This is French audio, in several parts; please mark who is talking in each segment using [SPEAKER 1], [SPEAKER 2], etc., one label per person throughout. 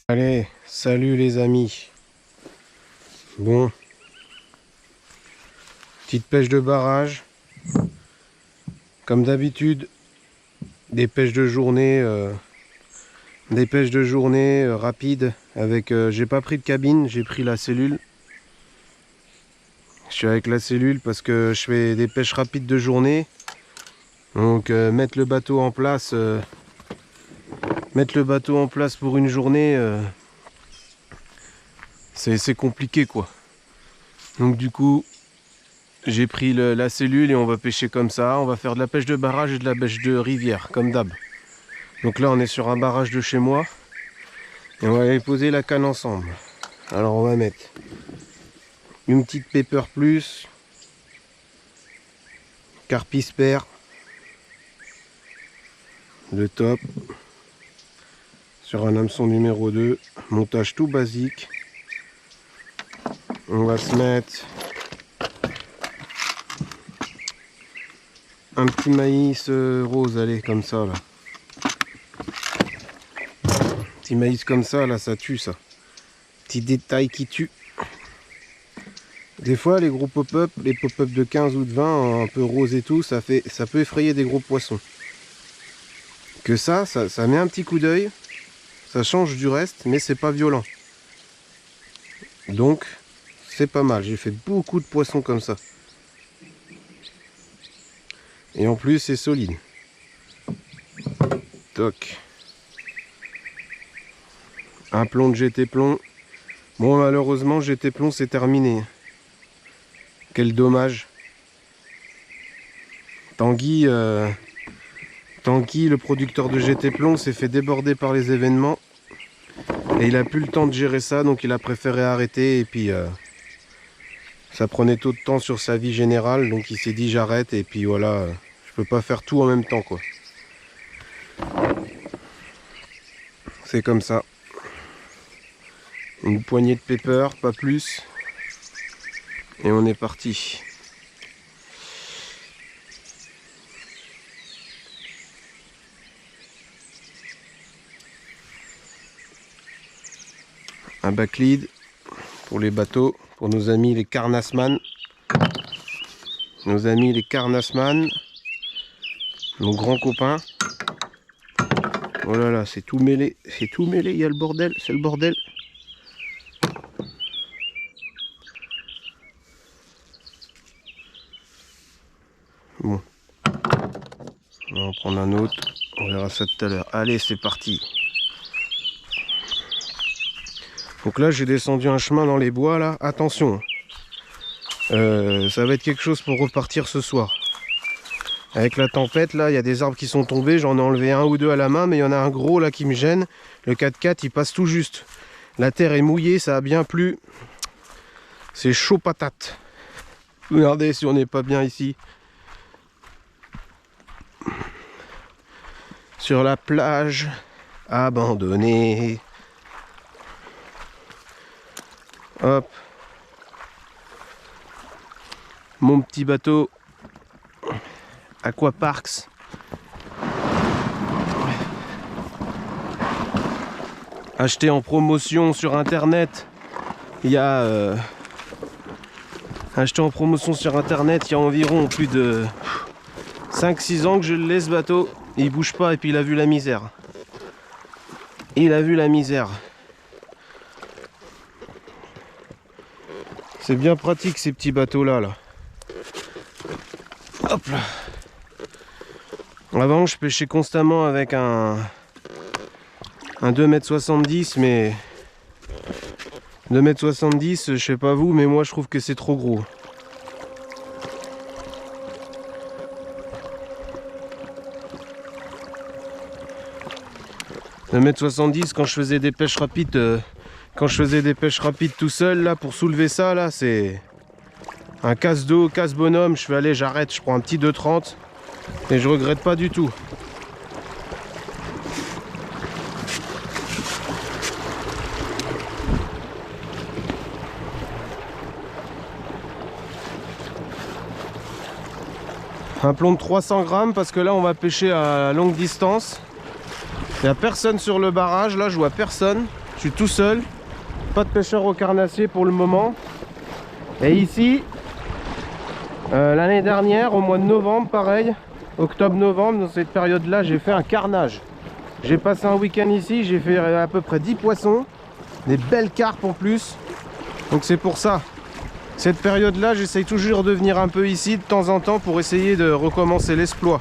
[SPEAKER 1] Allez, salut les amis. Bon, petite pêche de barrage. Comme d'habitude, des pêches de journée, rapides. Avec, j'ai pas pris de cabine, j'ai pris la cellule. Je suis avec la cellule parce que je fais des pêches rapides de journée. Donc mettre le bateau en place, pour une journée, c'est compliqué quoi. Donc du coup, j'ai pris la cellule et on va pêcher comme ça. On va faire de la pêche de barrage et de la pêche de rivière, comme d'hab. Donc là, on est sur un barrage de chez moi. Et on va aller poser la canne ensemble. Alors on va mettre une petite Pepper Plus, Carpisper, le top, sur un hameçon numéro 2, montage tout basique. On va se mettre un petit maïs rose, allez, comme ça là. Petit maïs comme ça, là, ça tue ça. Petit détail qui tue. Des fois, les gros pop-up, les pop-up de 15 ou de 20, un peu rose et tout, ça peut effrayer des gros poissons. Que ça met un petit coup d'œil, ça change du reste, mais c'est pas violent. Donc, c'est pas mal. J'ai fait beaucoup de poissons comme ça. Et en plus, c'est solide. Toc. Un plomb de GT Plomb. Bon, malheureusement, GT Plomb, c'est terminé. Quel dommage. Tanguy, le producteur de GT Plomb, s'est fait déborder par les événements. Et il a plus le temps de gérer ça, donc il a préféré arrêter. Et puis, ça prenait trop de temps sur sa vie générale, donc il s'est dit j'arrête. Et puis voilà, je peux pas faire tout en même temps, quoi. C'est comme ça. Une poignée de pepper, pas plus. Et on est parti. Un backlead pour les bateaux, pour nos amis les Carnassman. Nos grands copains. Oh là là, c'est tout mêlé, il y a le bordel, c'est le bordel. Bon, on va en prendre un autre, on verra ça tout à l'heure. Allez, c'est parti. Donc là, j'ai descendu un chemin dans les bois, là. Attention, ça va être quelque chose pour repartir ce soir. Avec la tempête, là, il y a des arbres qui sont tombés. J'en ai enlevé un ou deux à la main, mais il y en a un gros, là, qui me gêne. Le 4x4, il passe tout juste. La terre est mouillée, ça a bien plu. C'est chaud patate. Regardez si on n'est pas bien ici. Sur la plage abandonnée. Hop. Mon petit bateau Aquaparks. Acheté en promotion sur internet. Il y a acheté en promotion sur internet il y a environ plus de 5-6 ans que je le laisse bateau. Il bouge pas et puis il a vu la misère. C'est bien pratique ces petits bateaux là. Hop là. Avant je pêchais constamment avec un 2,70 m, mais 2,70 m, je sais pas vous, mais moi je trouve que c'est trop gros. Le 1,70 m quand je faisais des pêches rapides, tout seul là pour soulever ça là, c'est un casse d'eau, casse bonhomme. Je fais allez, j'arrête, je prends un petit 2,30 et je regrette pas du tout. Un plomb de 300 grammes parce que là on va pêcher à longue distance. Il n'y a personne sur le barrage, là je vois personne. Je suis tout seul. Pas de pêcheurs au carnassier pour le moment. Et ici, l'année dernière, au mois de novembre, pareil, octobre-novembre, dans cette période-là, j'ai fait un carnage. J'ai passé un week-end ici, j'ai fait à peu près 10 poissons, des belles carpes en plus. Donc c'est pour ça. Cette période-là, j'essaye toujours de venir un peu ici de temps en temps pour essayer de recommencer l'exploit.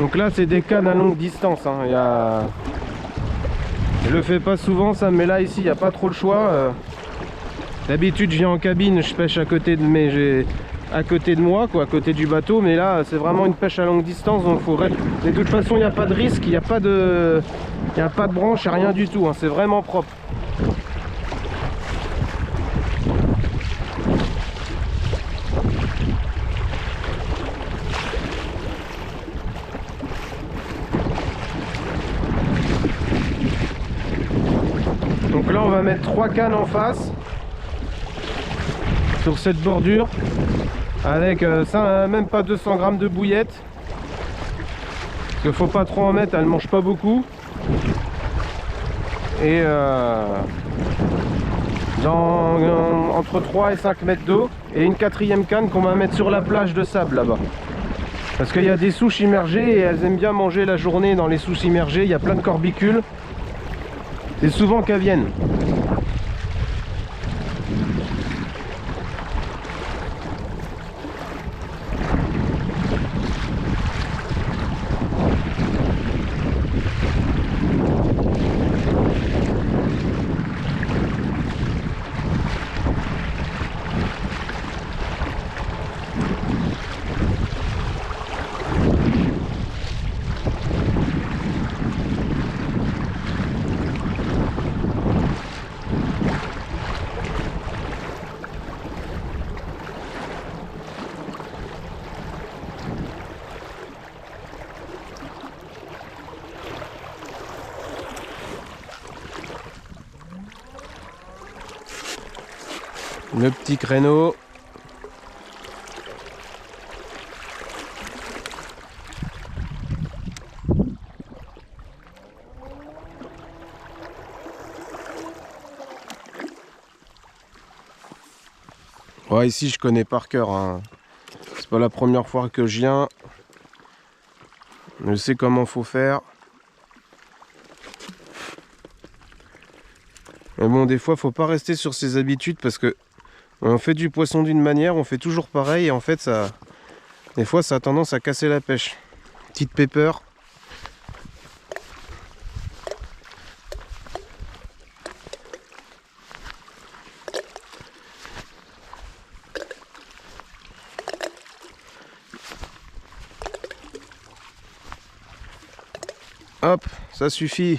[SPEAKER 1] Donc là, c'est des cannes à longue distance. Hein. Je le fais pas souvent ça, mais là ici, il n'y a pas trop le choix. D'habitude, je viens en cabine, je pêche à côté de moi, quoi, à côté du bateau, mais là, c'est vraiment une pêche à longue distance, donc faut... De toute façon, il n'y a pas de risque, il n'y a pas de branche, il n'y a rien du tout, hein, c'est vraiment propre. Donc là, on va mettre 3 cannes en face sur cette bordure avec même pas 200 grammes de bouillette. Parce qu'il faut pas trop en mettre, elle mange pas beaucoup. Et entre 3 et 5 mètres d'eau. Et une 4e canne qu'on va mettre sur la plage de sable là-bas. Parce qu'il y a des souches immergées et elles aiment bien manger la journée dans les souches immergées. Il y a plein de corbicules. C'est souvent qu'elles viennent. Le petit créneau. Ouais, ici je connais par cœur, hein. C'est pas la première fois que je viens. Je sais comment faut faire. Mais bon, des fois faut pas rester sur ses habitudes parce que on fait du poisson d'une manière, on fait toujours pareil et en fait ça, des fois ça a tendance à casser la pêche. Petite pepper. Hop, ça suffit.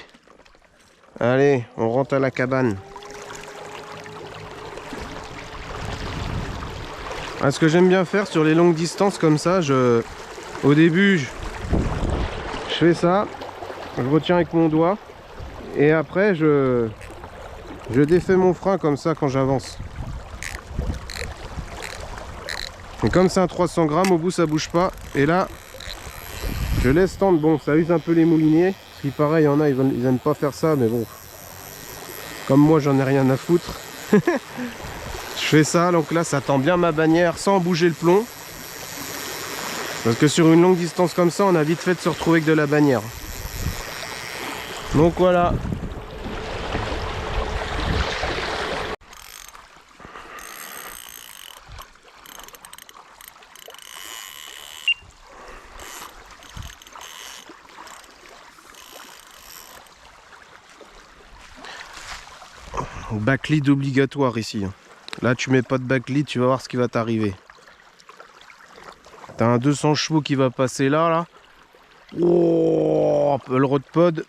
[SPEAKER 1] Allez, on rentre à la cabane. Ah, ce que j'aime bien faire sur les longues distances comme ça, au début, je fais ça, je retiens avec mon doigt, et après je défais mon frein comme ça quand j'avance. Et comme c'est un 300 grammes, au bout ça bouge pas, et là, je laisse tendre. Bon, ça use un peu les mouliniers, parce qu'il paraît, il y en a, ils aiment pas faire ça, mais bon, comme moi j'en ai rien à foutre. Je fais ça, donc là ça tend bien ma bannière sans bouger le plomb. Parce que sur une longue distance comme ça, on a vite fait de se retrouver avec de la bannière. Donc voilà. Backlead obligatoire ici. Là tu mets pas de backlead, tu vas voir ce qui va t'arriver. T'as un 200 chevaux qui va passer là. Oh, le rod pod.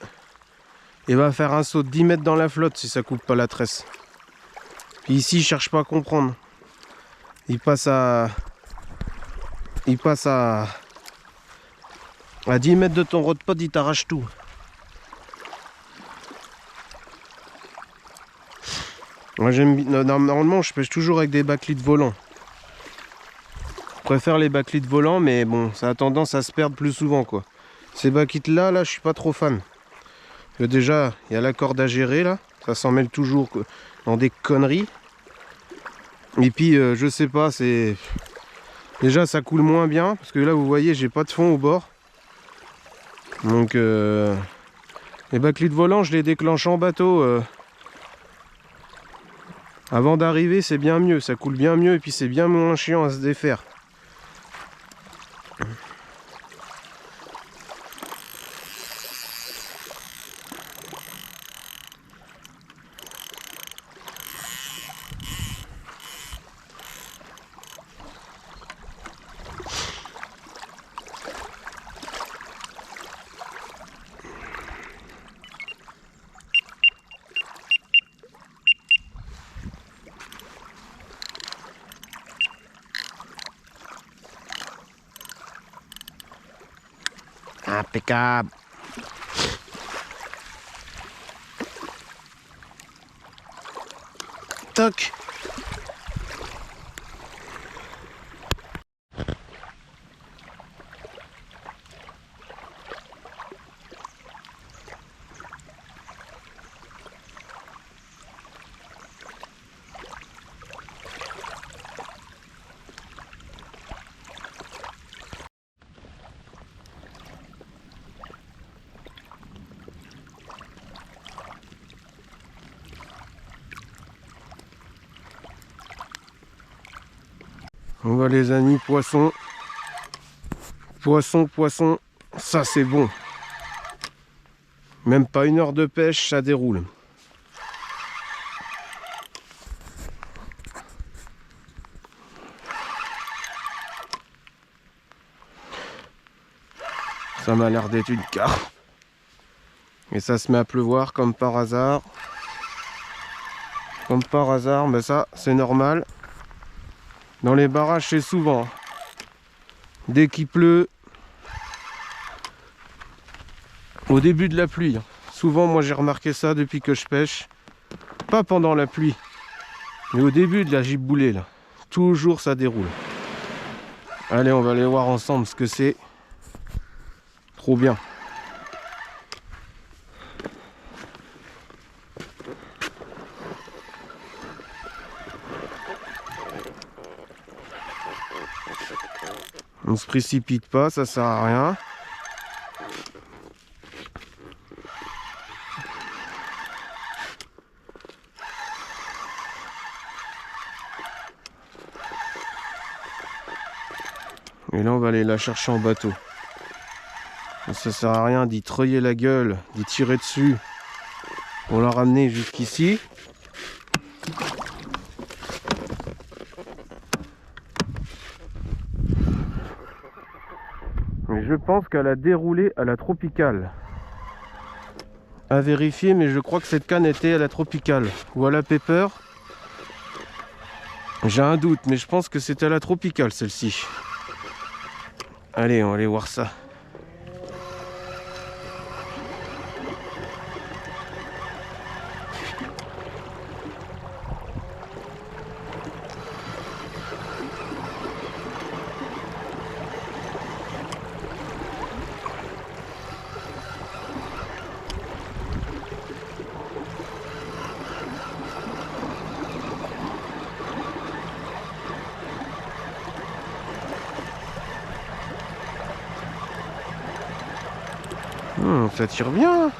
[SPEAKER 1] Il va faire un saut de 10 mètres dans la flotte si ça coupe pas la tresse. Puis ici il cherche pas à comprendre. Il passe à 10 mètres de ton rod pod, il t'arrache tout. Moi normalement je pêche toujours avec des backleads volants. préfère les backlites volants, mais bon, ça a tendance à se perdre plus souvent, quoi. Ces backlites là, je suis pas trop fan. Déjà, il y a la corde à gérer, là. Ça s'en mêle toujours dans des conneries. Et puis, je sais pas, c'est... Déjà, ça coule moins bien, parce que là, vous voyez, j'ai pas de fond au bord. Donc, les backlites volants, je les déclenche en bateau. Avant d'arriver, c'est bien mieux, ça coule bien mieux, et puis c'est bien moins chiant à se défaire. Impeccable. Toc. On va les amis, poisson. Poisson, ça c'est bon. Même pas 1 heure de pêche, ça déroule. Ça m'a l'air d'être une carpe. Et ça se met à pleuvoir comme par hasard. Comme par hasard, mais ça c'est normal. Dans les barrages c'est souvent. Dès qu'il pleut, au début de la pluie. Souvent moi j'ai remarqué ça depuis que je pêche. Pas pendant la pluie, mais au début de la giboulée là. Toujours ça déroule. Allez, on va aller voir ensemble ce que c'est. Trop bien. On se précipite pas, ça sert à rien. Et là on va aller la chercher en bateau. Ça sert à rien d'y treuiller la gueule, d'y tirer dessus pour la ramener jusqu'ici. Mais je pense qu'elle a déroulé à la tropicale. À vérifier, mais je crois que cette canne était à la tropicale ou à la pepper. J'ai un doute, mais je pense que c'était à la tropicale celle-ci. Allez, on va aller voir ça. Ça tire bien.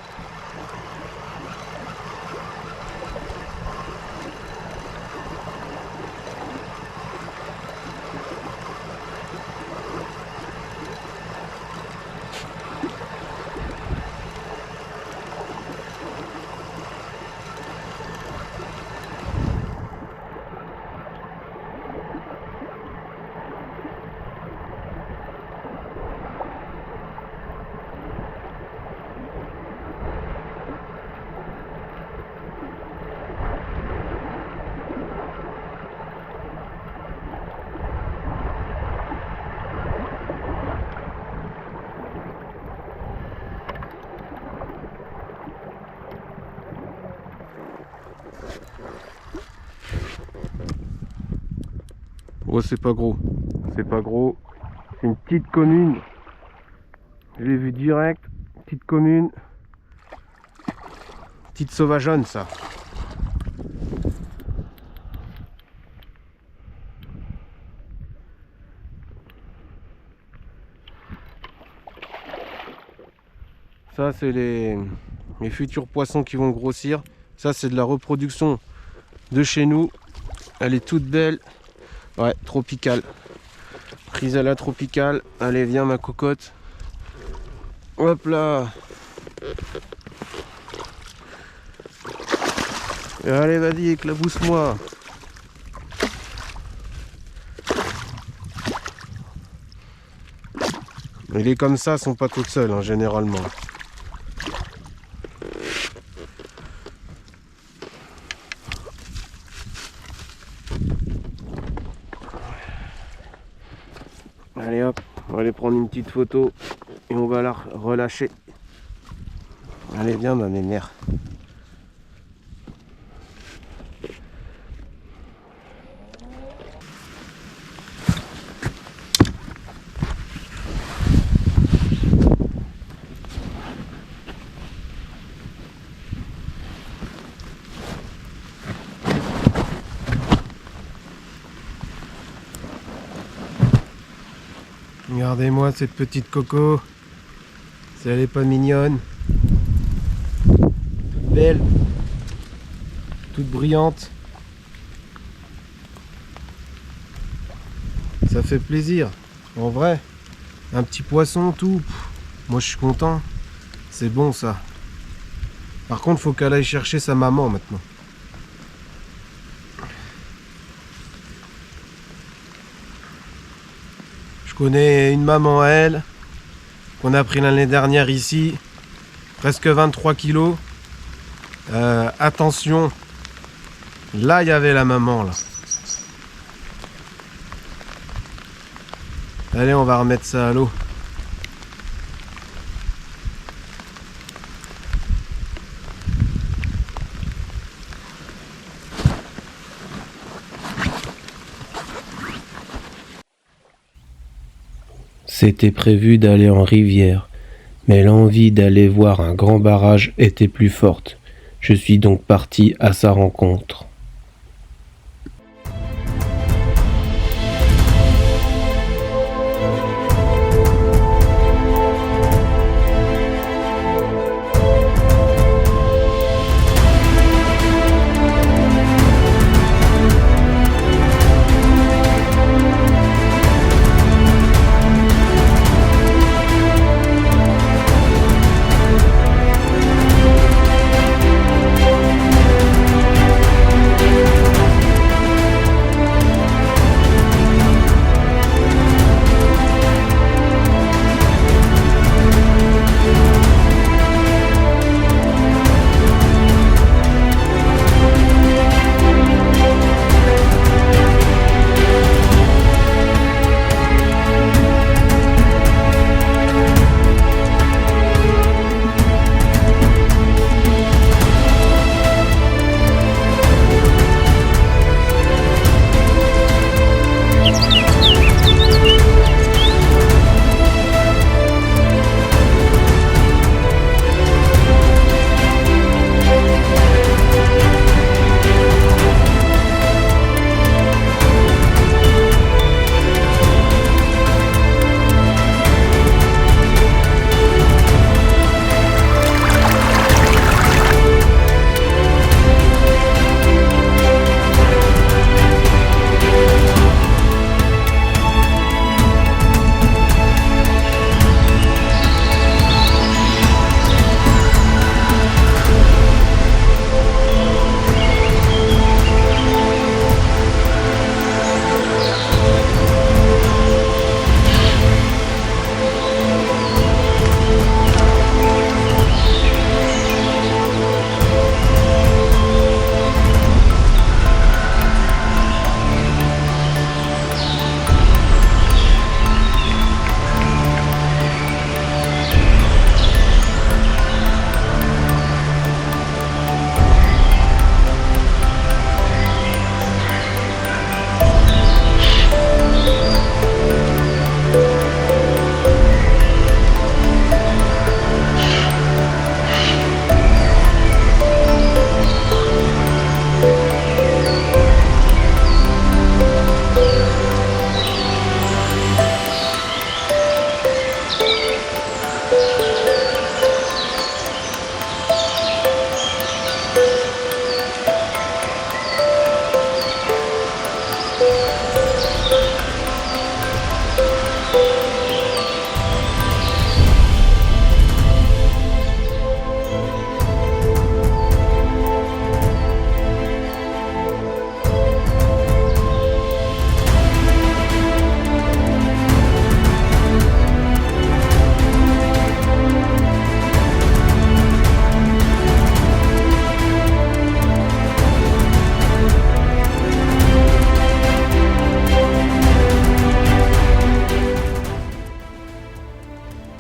[SPEAKER 1] Oh, c'est pas gros. c'est pas gros. C'est une petite commune. Je l'ai vu direct. Petite commune. Petite sauvageonne, ça. Ça, c'est les futurs poissons qui vont grossir. Ça, c'est de la reproduction de chez nous. Elle est toute belle. Ouais, tropicale. Prise à la tropicale. Allez, viens ma cocotte. Hop là. Et allez, vas-y, éclabousse-moi. Mais les comme ça sont pas toutes seules, hein, généralement. Allez hop, on va aller prendre une petite photo et on va la relâcher. Allez, viens ma mémère. Regardez-moi cette petite coco. Si elle est pas mignonne. Toute belle. Toute brillante. Ça fait plaisir. En vrai. Un petit poisson, tout. Moi je suis content. C'est bon ça. Par contre, faut qu'elle aille chercher sa maman maintenant. Je connais une maman à elle, qu'on a pris l'année dernière ici, presque 23 kilos. Attention, là il y avait la maman là. Allez, on va remettre ça à l'eau.
[SPEAKER 2] C'était prévu d'aller en rivière, mais l'envie d'aller voir un grand barrage était plus forte. Je suis donc parti à sa rencontre.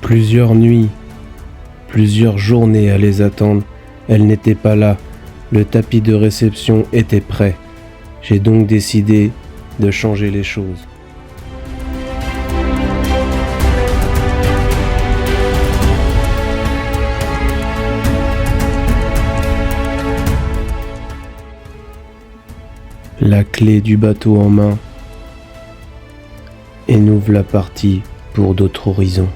[SPEAKER 2] Plusieurs nuits, plusieurs journées à les attendre. Elle n'était pas là. Le tapis de réception était prêt. J'ai donc décidé de changer les choses. La clé du bateau en main, et nous voilà partis pour d'autres horizons.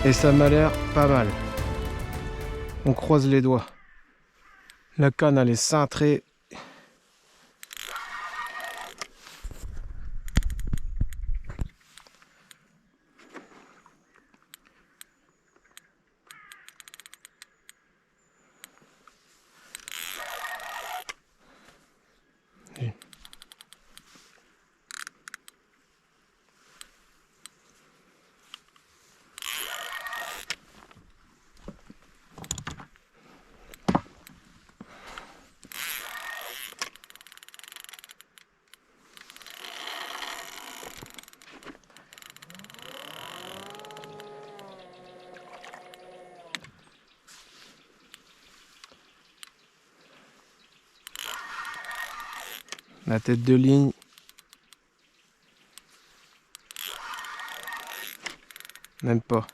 [SPEAKER 1] Et ça m'a l'air pas mal. On croise les doigts. La canne elle est cintrée. La tête de ligne. Même pas.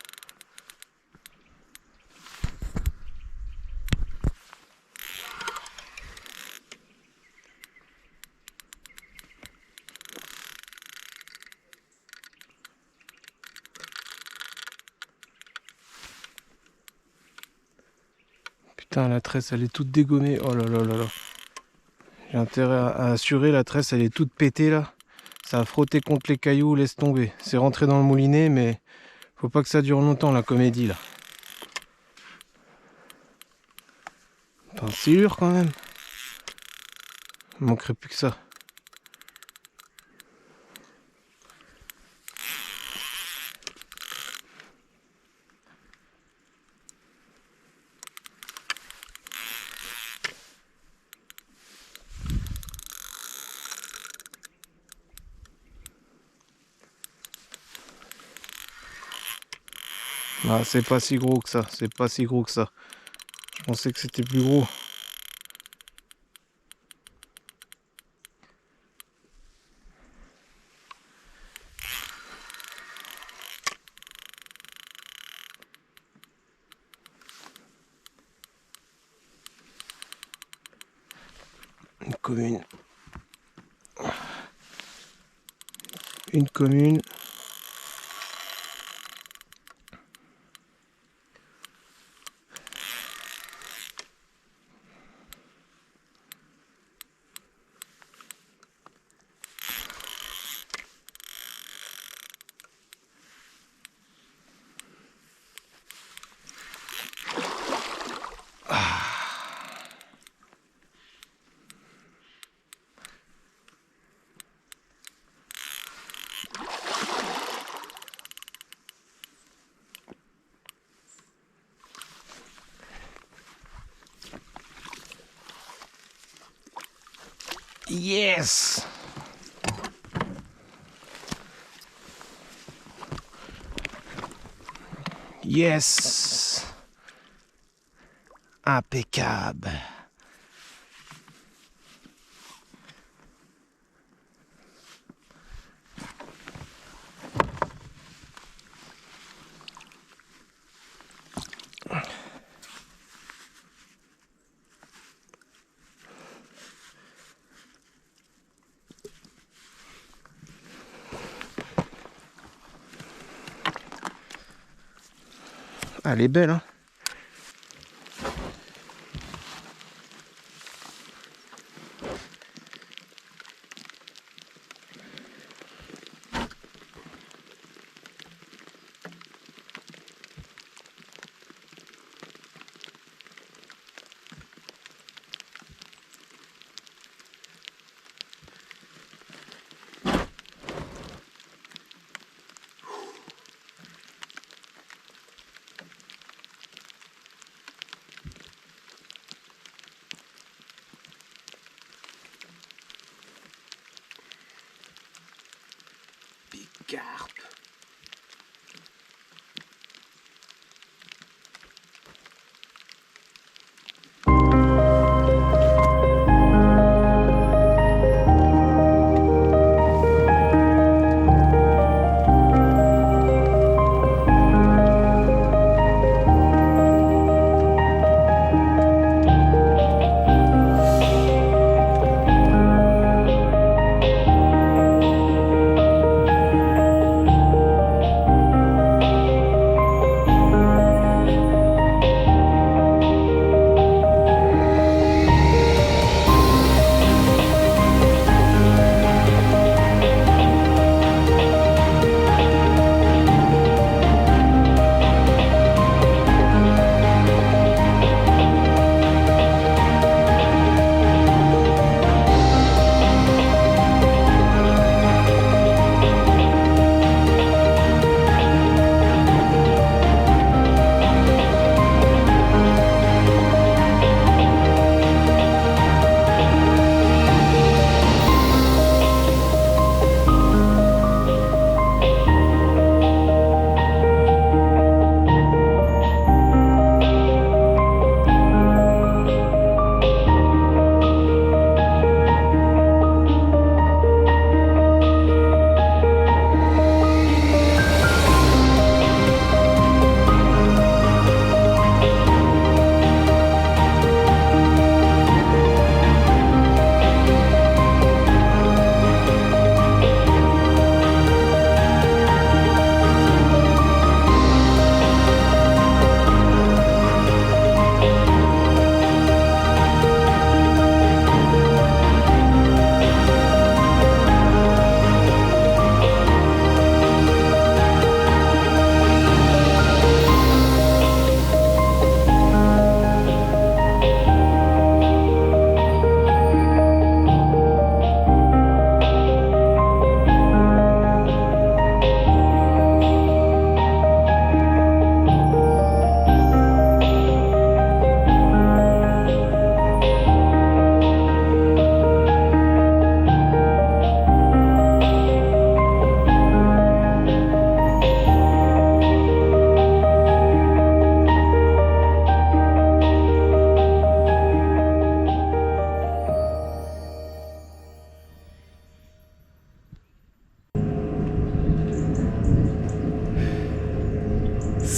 [SPEAKER 1] Putain, la tresse, elle est toute dégommée. Oh là là là là. J'ai intérêt à assurer, la tresse, elle est toute pétée là. Ça a frotté contre les cailloux, laisse tomber. C'est rentré dans le moulinet, mais faut pas que ça dure longtemps, la comédie là. T'es sûr quand même? Il manquerait plus que ça. Ah, c'est pas si gros que ça, c'est pas si gros que ça. Je pensais que c'était plus gros. Une commune. Une commune. Yes! Yes! Impeccable! Ah, elle est belle, hein? Carpe.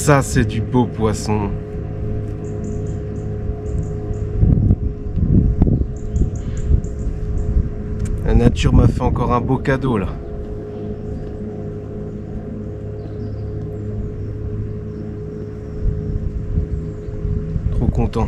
[SPEAKER 1] Ça, c'est du beau poisson. La nature m'a fait encore un beau cadeau là. Trop content.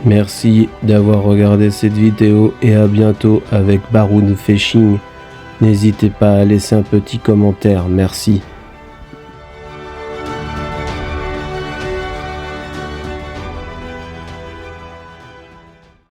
[SPEAKER 2] Merci d'avoir regardé cette vidéo et à bientôt avec Baroun Fishing. N'hésitez pas à laisser un petit commentaire, merci.